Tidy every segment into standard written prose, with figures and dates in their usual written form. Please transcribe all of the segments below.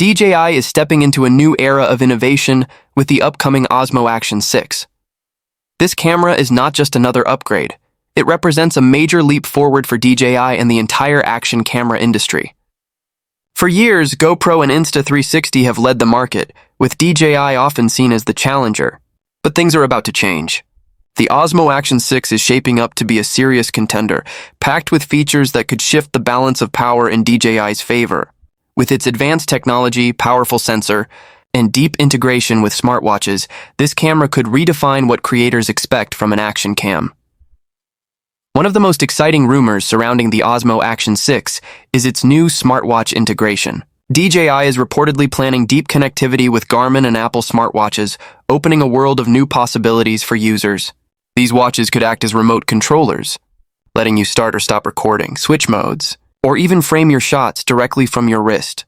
DJI is stepping into a new era of innovation with the upcoming Osmo Action 6. This camera is not just another upgrade. It represents a major leap forward for DJI and the entire action camera industry. For years, GoPro and Insta360 have led the market, with DJI often seen as the challenger. But things are about to change. The Osmo Action 6 is shaping up to be a serious contender, packed with features that could shift the balance of power in DJI's favor. With its advanced technology, powerful sensor, and deep integration with smartwatches, this camera could redefine what creators expect from an action cam. One of the most exciting rumors surrounding the Osmo Action 6 is its new smartwatch integration. DJI is reportedly planning deep connectivity with Garmin and Apple smartwatches, opening a world of new possibilities for users. These watches could act as remote controllers, letting you start or stop recording, switch modes, or even frame your shots directly from your wrist.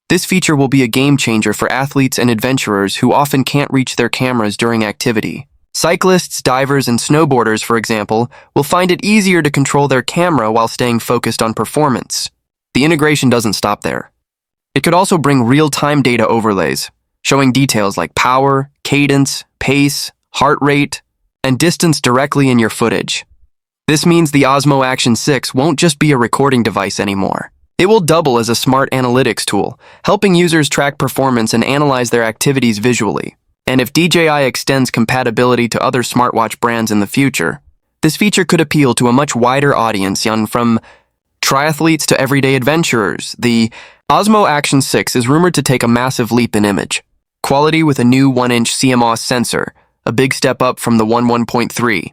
This feature will be a game changer for athletes and adventurers who often can't reach their cameras during activity. Cyclists, divers, and snowboarders, for example, will find it easier to control their camera while staying focused on performance. The integration doesn't stop there. It could also bring real-time data overlays, showing details like power, cadence, pace, heart rate, and distance directly in your footage. This means the Osmo Action 6 won't just be a recording device anymore. It will double as a smart analytics tool, helping users track performance and analyze their activities visually. And if DJI extends compatibility to other smartwatch brands in the future, this feature could appeal to a much wider audience, from triathletes to everyday adventurers. The Osmo Action 6 is rumored to take a massive leap in image quality with a new 1-inch CMOS sensor, a big step up from the 1.3-inch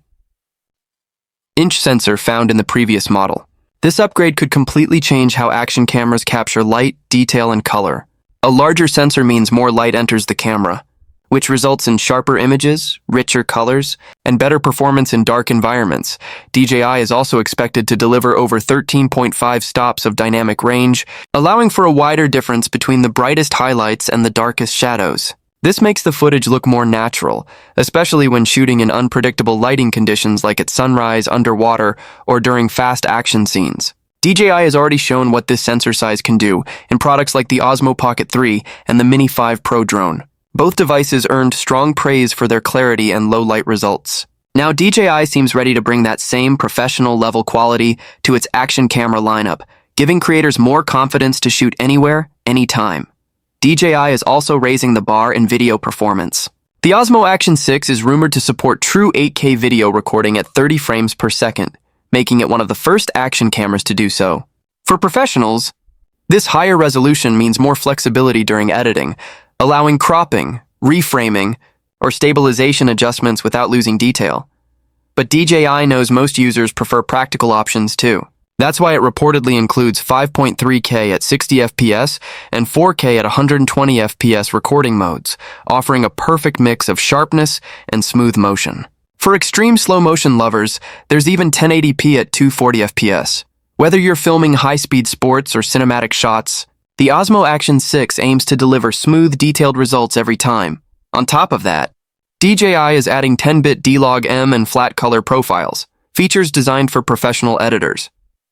sensor found in the previous model. This upgrade could completely change how action cameras capture light, detail, and color. A larger sensor means more light enters the camera, which results in sharper images, richer colors, and better performance in dark environments. DJI is also expected to deliver over 13.5 stops of dynamic range, allowing for a wider difference between the brightest highlights and the darkest shadows. This makes the footage look more natural, especially when shooting in unpredictable lighting conditions like at sunrise, underwater, or during fast action scenes. DJI has already shown what this sensor size can do in products like the Osmo Pocket 3 and the Mini 5 Pro drone. Both devices earned strong praise for their clarity and low-light results. Now DJI seems ready to bring that same professional-level quality to its action camera lineup, giving creators more confidence to shoot anywhere, anytime. DJI is also raising the bar in video performance. The Osmo Action 6 is rumored to support true 8K video recording at 30 frames per second, making it one of the first action cameras to do so. For professionals, this higher resolution means more flexibility during editing, allowing cropping, reframing, or stabilization adjustments without losing detail. But DJI knows most users prefer practical options too. That's why it reportedly includes 5.3K at 60 FPS and 4K at 120 FPS recording modes, offering a perfect mix of sharpness and smooth motion. For extreme slow motion lovers, there's even 1080p at 240 FPS. Whether you're filming high-speed sports or cinematic shots, the Osmo Action 6 aims to deliver smooth, detailed results every time. On top of that, DJI is adding 10-bit D-Log-M and flat color profiles, features designed for professional editors.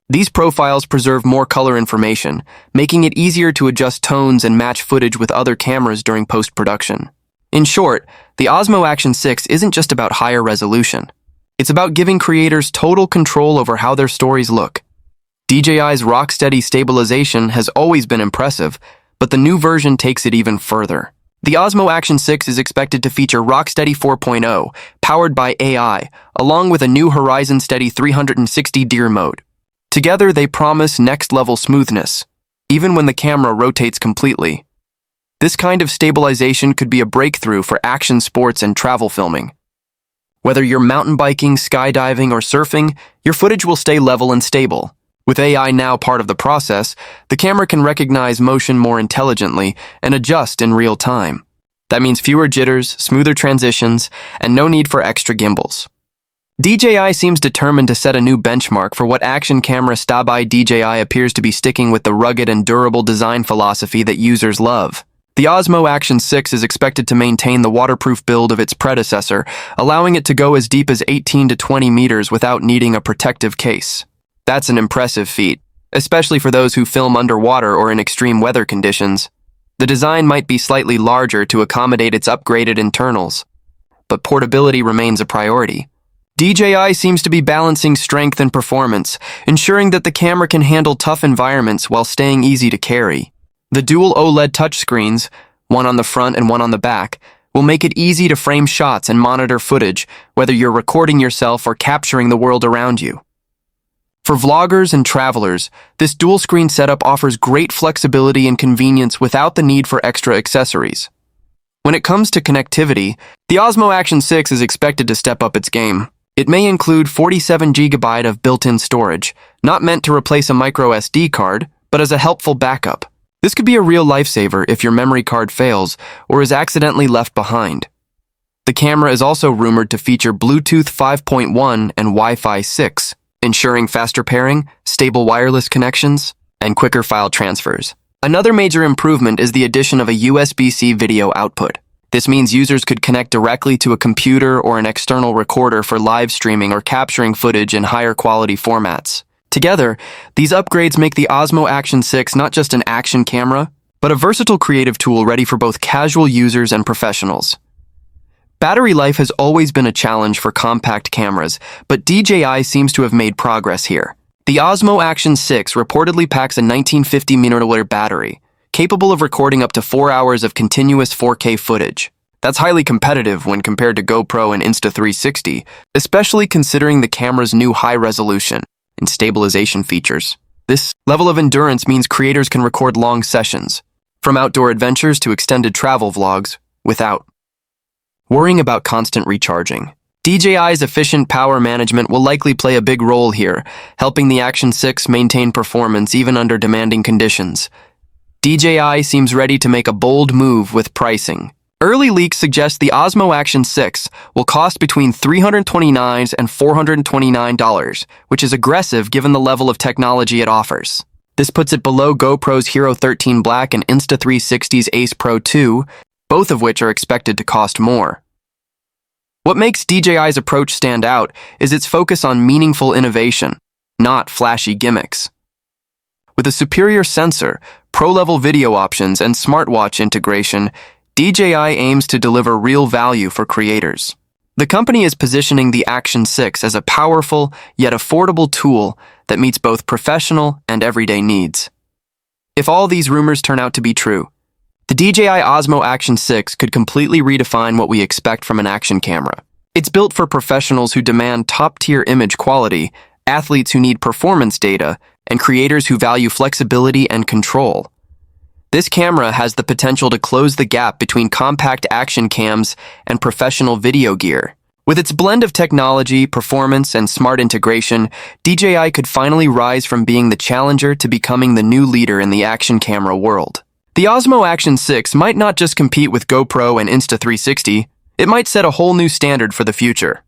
These profiles preserve more color information, making it easier to adjust tones and match footage with other cameras during post-production. In short, the Osmo Action 6 isn't just about higher resolution. It's about giving creators total control over how their stories look. DJI's rock-steady stabilization has always been impressive, but the new version takes it even further. The Osmo Action 6 is expected to feature Rocksteady 4.0, powered by AI, along with a new Horizon Steady 360 Deer mode. Together, they promise next-level smoothness, even when the camera rotates completely. This kind of stabilization could be a breakthrough for action sports and travel filming. Whether you're mountain biking, skydiving, or surfing, your footage will stay level and stable. With AI now part of the process, the camera can recognize motion more intelligently and adjust in real time. That means fewer jitters, smoother transitions, and no need for extra gimbals. DJI seems determined to set a new benchmark for what action camera style. DJI appears to be sticking with the rugged and durable design philosophy that users love. The Osmo Action 6 is expected to maintain the waterproof build of its predecessor, allowing it to go as deep as 18 to 20 meters without needing a protective case. That's an impressive feat, especially for those who film underwater or in extreme weather conditions. The design might be slightly larger to accommodate its upgraded internals, but portability remains a priority. DJI seems to be balancing strength and performance, ensuring that the camera can handle tough environments while staying easy to carry. The dual OLED touchscreens, one on the front and one on the back, will make it easy to frame shots and monitor footage, whether you're recording yourself or capturing the world around you. For vloggers and travelers, this dual-screen setup offers great flexibility and convenience without the need for extra accessories. When it comes to connectivity, the Osmo Action 6 is expected to step up its game. It may include 47 GB of built-in storage, not meant to replace a micro SD card, but as a helpful backup. This could be a real lifesaver if your memory card fails or is accidentally left behind. The camera is also rumored to feature Bluetooth 5.1 and Wi-Fi 6, ensuring faster pairing, stable wireless connections, and quicker file transfers. Another major improvement is the addition of a USB-C video output. This means users could connect directly to a computer or an external recorder for live streaming or capturing footage in higher quality formats. Together, these upgrades make the Osmo Action 6 not just an action camera, but a versatile creative tool ready for both casual users and professionals. Battery life has always been a challenge for compact cameras, but DJI seems to have made progress here. The Osmo Action 6 reportedly packs a 1950 mAh battery, capable of recording up to 4 hours of continuous 4K footage. That's highly competitive when compared to GoPro and Insta360, especially considering the camera's new high resolution and stabilization features. This level of endurance means creators can record long sessions, from outdoor adventures to extended travel vlogs, without worrying about constant recharging. DJI's efficient power management will likely play a big role here, helping the Action 6 maintain performance even under demanding conditions. DJI seems ready to make a bold move with pricing. Early leaks suggest the Osmo Action 6 will cost between $329 and $429, which is aggressive given the level of technology it offers. This puts it below GoPro's Hero 13 Black and Insta360's Ace Pro 2, both of which are expected to cost more. What makes DJI's approach stand out is its focus on meaningful innovation, not flashy gimmicks. With a superior sensor, pro-level video options, and smartwatch integration, DJI aims to deliver real value for creators. The company is positioning the Action 6 as a powerful yet affordable tool that meets both professional and everyday needs. If all these rumors turn out to be true, the DJI Osmo Action 6 could completely redefine what we expect from an action camera. It's built for professionals who demand top-tier image quality, athletes who need performance data, and creators who value flexibility and control. This camera has the potential to close the gap between compact action cams and professional video gear. With its blend of technology, performance, and smart integration, DJI could finally rise from being the challenger to becoming the new leader in the action camera world. The Osmo Action 6 might not just compete with GoPro and Insta360, it might set a whole new standard for the future.